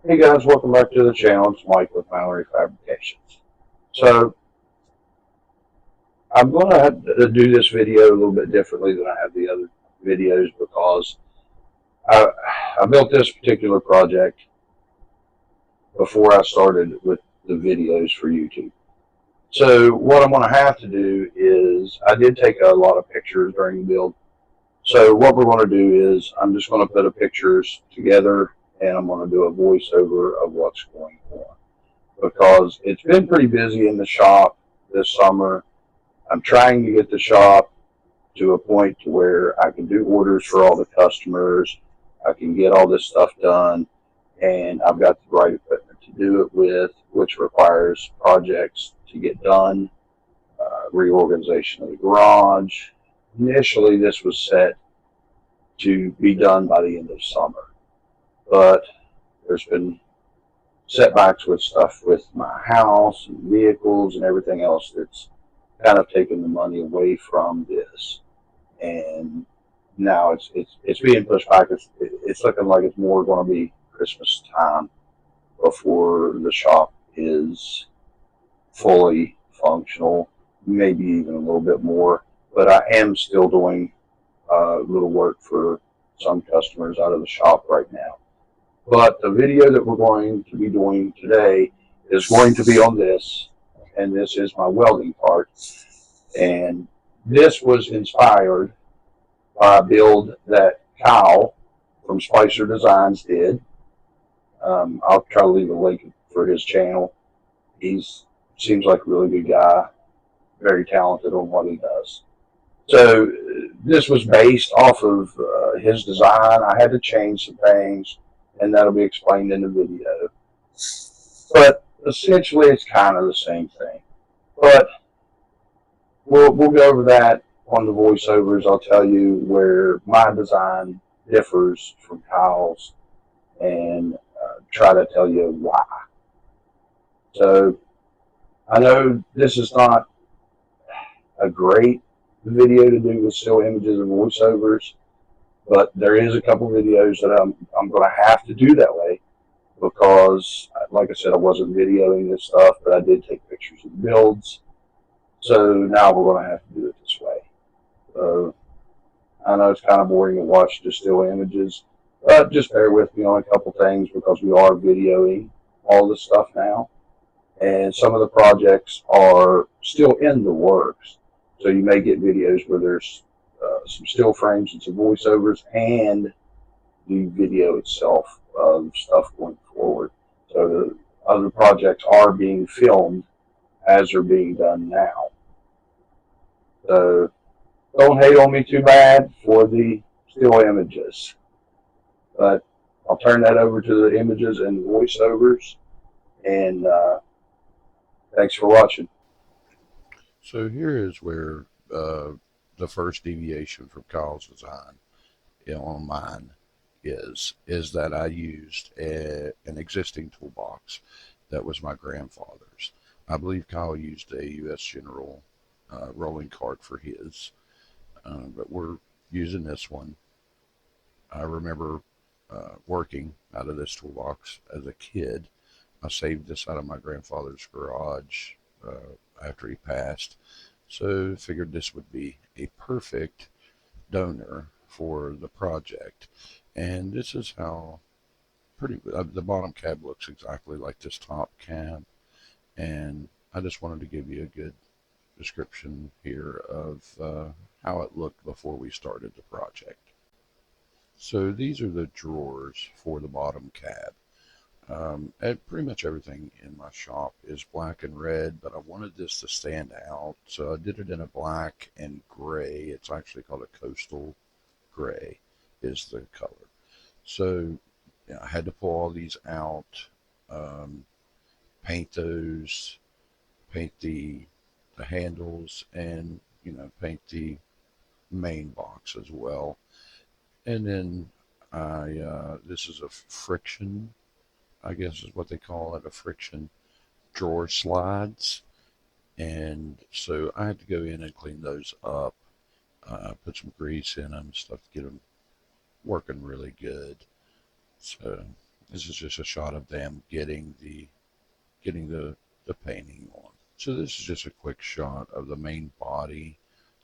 Hey guys, welcome back to the channel. It's Mike with Mallory Fabrications. So I'm going to have to do this video a little bit differently than I have the other videos because I, I built this particular project before I started with the videos for YouTube. So what I'm going to have to do is I did take a lot of pictures during the build. So what we're going to do is I'm just going to put the pictures together and I'm going to do a voiceover of what's going on, because it's been pretty busy in the shop this summer. I'm trying to get the shop to a point to where I can do orders for all the customers. I can get all this stuff done, and I've got the right equipment to do it with, which requires projects to get done, reorganization of the garage. Initially, this was set to be done by the end of summer, but there's been setbacks with stuff with my house and vehicles and everything else that's kind of taken the money away from this. And now it's being pushed back. It's looking like it's more going to be Christmas time before the shop is fully functional, maybe even a little bit more. But I am still doing a little work for some customers out of the shop right now. But the video that we're going to be doing today is going to be on this, and this is my welding part. And this was inspired by a build that Kyle from Spicer Designs did. I'll try to leave a link for his channel. He's seems like a really good guy, very talented on what he does. So this was based off of his design. I had to change some things, and that'll be explained in the video. But essentially, it's kind of the same thing. But we'll go over that on the voiceovers. I'll tell you where my design differs from Kyle's, and try to tell you why. So I know this is not a great video to do with still images and voiceovers, but there is a couple videos that I'm going to have to do that way because, like I said, I wasn't videoing this stuff, but I did take pictures of the builds. So now we're going to have to do it this way. So I know it's kind of boring to watch just still images, but just bear with me on a couple things because we are videoing all this stuff now. And some of the projects are still in the works. So you may get videos where there's some still frames and some voiceovers and the video itself of stuff going forward. So the other projects are being filmed as they're being done now. So don't hate on me too bad for the still images. But I'll turn that over to the images and the voiceovers. And thanks for watching. So here is where the first deviation from Kyle's design on mine is that I used an existing toolbox that was my grandfather's. I believe Kyle used a U.S. General rolling cart for his, but we're using this one. I remember working out of this toolbox as a kid. I saved this out of my grandfather's garage after he passed. So figured this would be a perfect donor for the project. And this is how the bottom cab looks exactly like this top cab. And I just wanted to give you a good description here of how it looked before we started the project. So these are the drawers for the bottom cab. And pretty much everything in my shop is black and red, but I wanted this to stand out, so I did it in a black and gray. It's actually called a coastal gray is the color. So yeah, I had to pull all these out, paint those, paint the handles, and paint the main box as well. And then this is a friction, I guess is what they call it, a friction drawer slides. And so I had to go in and clean those up, put some grease in them, stuff to get them working really good. So This is just a shot of them getting the painting on. So this is just a quick shot of the main body.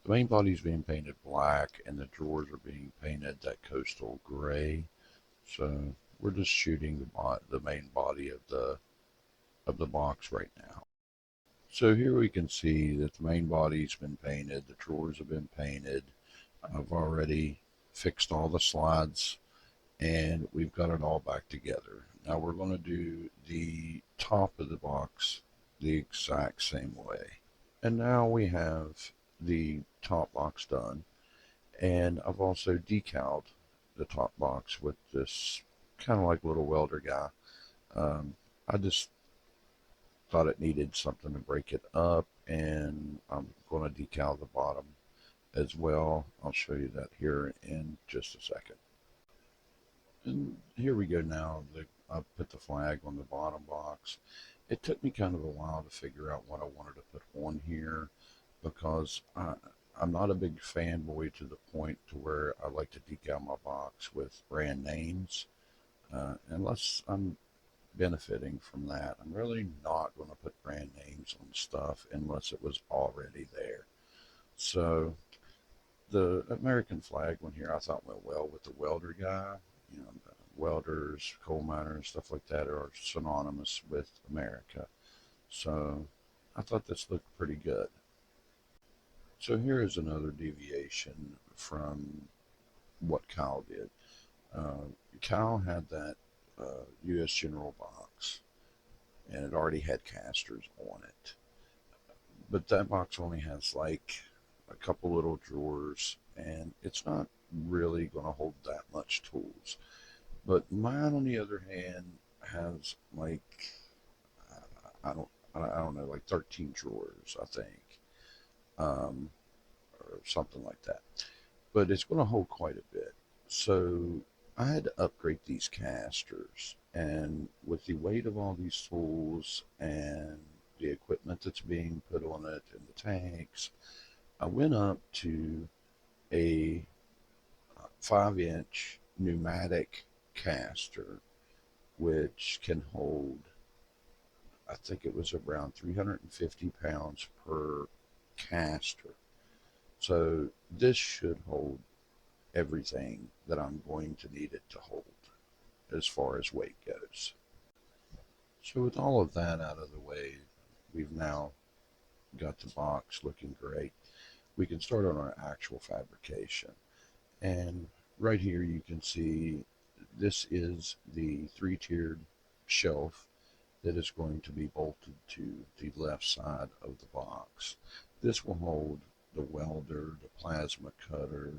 The main body is being painted black, and the drawers are being painted that coastal gray. So we're just shooting the main body of the box right now. So here we can see that the main body's been painted, the drawers have been painted. I've already fixed all the slides and we've got it all back together. Now we're going to do the top of the box the exact same way. And now we have the top box done, and I've also decaled the top box with this kind of like little welder guy. I just thought it needed something to break it up, and I'm going to decal the bottom as well. I'll show you that here in just a second. And here we go now. I put the flag on the bottom box. It took me kind of a while to figure out what I wanted to put on here because I'm not a big fanboy to the point to where I like to decal my box with brand names. Unless I'm benefiting from that, I'm really not going to put brand names on stuff unless it was already there. So the American flag one here I thought went well with the welder guy. You know, welders, coal miners, stuff like that are synonymous with America. So I thought this looked pretty good. So here is another deviation from what Kyle did. Uh, Kyle had that U.S. General box, and it already had casters on it. But that box only has like a couple little drawers, and it's not really going to hold that much tools. But mine, on the other hand, has like I don't know, like 13 drawers, I think, um, or something like that. But it's going to hold quite a bit. So I had to upgrade these casters, and with the weight of all these tools and the equipment that's being put on it and the tanks, I went up to a 5-inch pneumatic caster, which can hold, I think it was around 350 pounds per caster. So this should hold everything that I'm going to need it to hold as far as weight goes. So with all of that out of the way, we've now got the box looking great. We can start on our actual fabrication. And right here you can see this is the 3-tiered shelf that is going to be bolted to the left side of the box. This will hold the welder, the plasma cutter,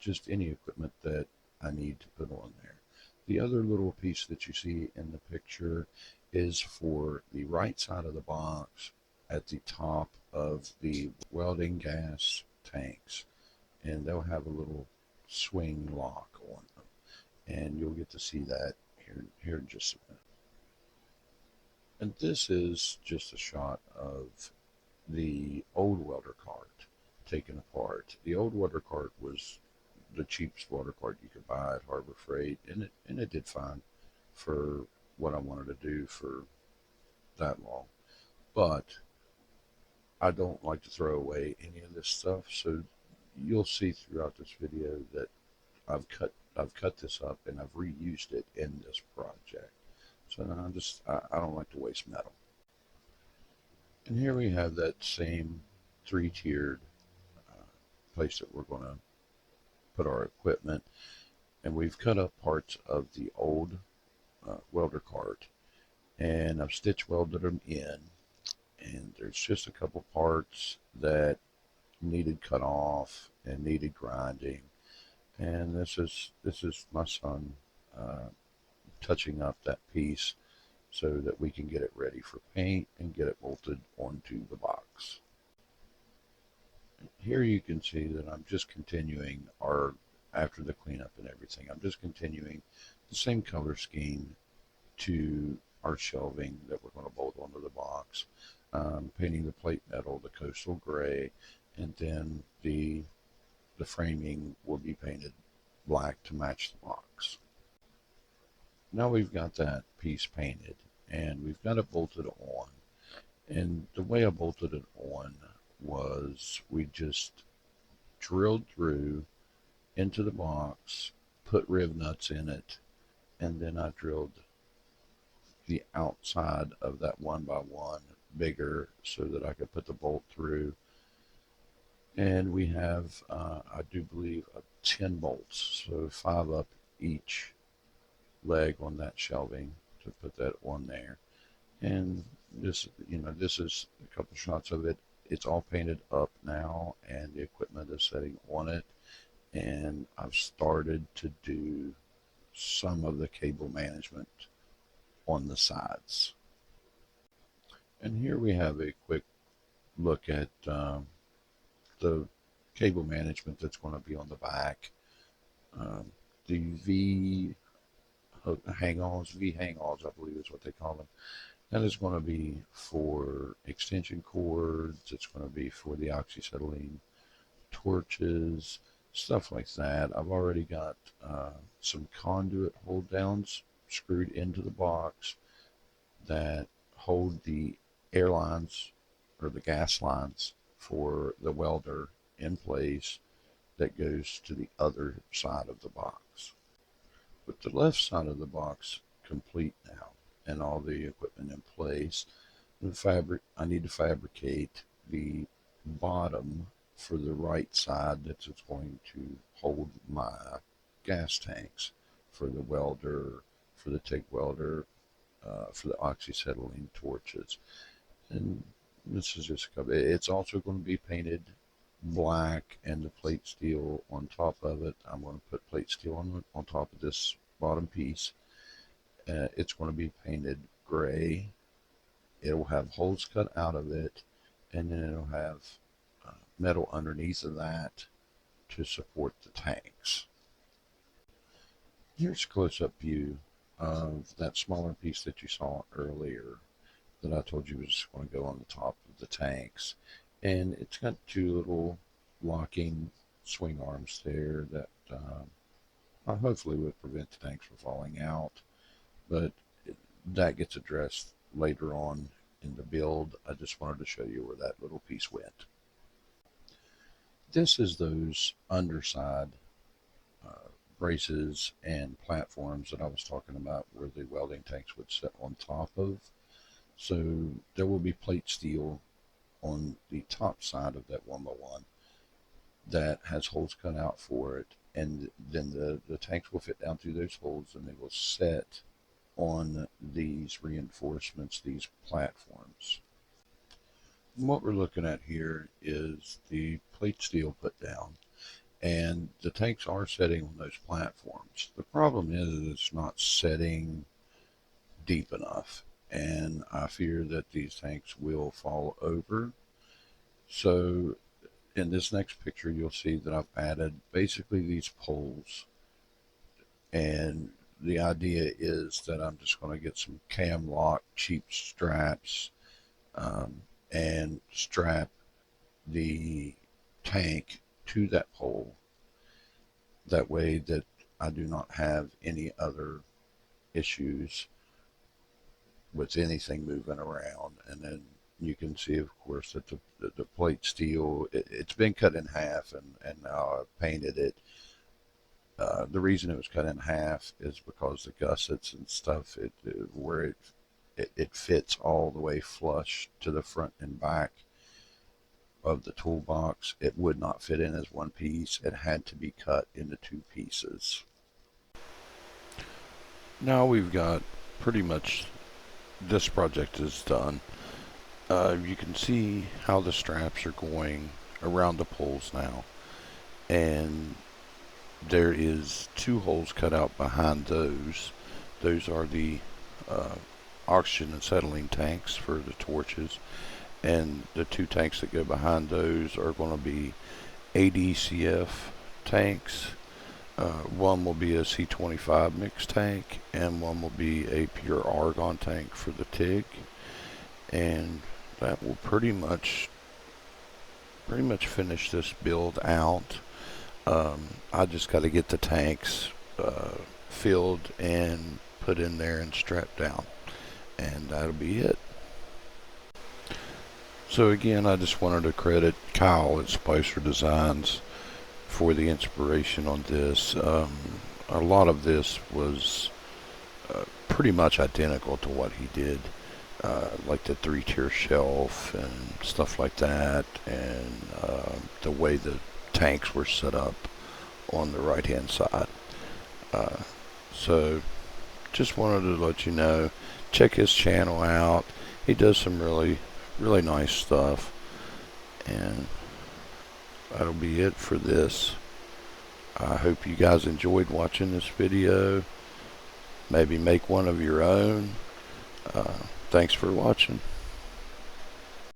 just any equipment that I need to put on there. The other little piece that you see in the picture is for the right side of the box at the top of the welding gas tanks, and they'll have a little swing lock on them, and you'll get to see that here in just a minute. And this is just a shot of the old welder cart taken apart. The old welder cart was the cheapest welder cart you could buy at Harbor Freight, and it did fine for what I wanted to do for that long. But I don't like to throw away any of this stuff, so you'll see throughout this video that I've cut this up and I've reused it in this project. So I don't like to waste metal. And here we have that same 3-tiered place that we're going to put our equipment, and we've cut up parts of the old welder cart, and I've stitch welded them in, and there's just a couple parts that needed cut off and needed grinding, and this is my son touching up that piece so that we can get it ready for paint and get it bolted onto the box. Here you can see that I'm just continuing after the cleanup and everything, I'm just continuing the same color scheme to our shelving that we're going to bolt onto the box. Painting the plate metal, the coastal gray, and then the framing will be painted black to match the box. Now we've got that piece painted and we've got it bolted on. And the way I bolted it on was we just drilled through into the box, put rib nuts in it, and then I drilled the outside of that 1x1 bigger so that I could put the bolt through. And we have, I do believe, 10 bolts, so 5 up each leg on that shelving to put that on there. And this is a couple shots of it. It's all painted up now, and the equipment is sitting on it. And I've started to do some of the cable management on the sides. And here we have a quick look at the cable management that's going to be on the back. Um, the V hang-ons, I believe is what they call them. That is going to be for extension cords. It's going to be for the oxyacetylene torches, stuff like that. I've already got some conduit hold downs screwed into the box that hold the air lines or the gas lines for the welder in place that goes to the other side of the box. With the left side of the box complete now and all the equipment in place, I need to fabricate the bottom for the right side that's going to hold my gas tanks for the welder, for the TIG welder, for the oxyacetylene torches. And this is just a couple. It's also going to be painted black and the plate steel on top of it. I'm going to put plate steel on top of this bottom piece. It's going to be painted gray. It'll have holes cut out of it, and then it'll have metal underneath of that to support the tanks. Here's a close-up view of that smaller piece that you saw earlier that I told you was going to go on the top of the tanks. And it's got two little locking swing arms there that hopefully would prevent the tanks from falling out. But that gets addressed later on in the build. I just wanted to show you where that little piece went. This is those underside braces and platforms that I was talking about where the welding tanks would sit on top of. So there will be plate steel on the top side of that 1x1 that has holes cut out for it, and then the tanks will fit down through those holes and they will set on these reinforcements, these platforms. And what we're looking at here is the plate steel put down, and the tanks are setting on those platforms. The problem is it's not setting deep enough, and I fear that these tanks will fall over. So in this next picture, you'll see that I've added basically these poles, and the idea is that I'm just going to get some cam lock cheap straps and strap the tank to that pole. That way that I do not have any other issues with anything moving around. And then you can see, of course, that the plate steel, it's been cut in half, and now I've painted it. The reason it was cut in half is because the gussets and stuff, where it fits all the way flush to the front and back of the toolbox. It would not fit in as one piece. It had to be cut into two pieces. Now we've got pretty much this project is done. You can see how the straps are going around the poles now, and there is two holes cut out behind those. Those are the oxygen and acetylene tanks for the torches, and the two tanks that go behind those are going to be ADCF tanks. One will be a C25 mix tank, and one will be a pure argon tank for the TIG. And that will pretty much finish this build out. I just got to get the tanks filled and put in there and strapped down, and that'll be it. So again, I just wanted to credit Kyle at Spicer Designs for the inspiration on this. A lot of this was pretty much identical to what he did, like the 3-tier shelf and stuff like that, and the way the tanks were set up on the right hand side. Uh, so just wanted to let you know, check his channel out. He does some really nice stuff, and that'll be it for this. I hope you guys enjoyed watching this video. Maybe make one of your own. Thanks for watching.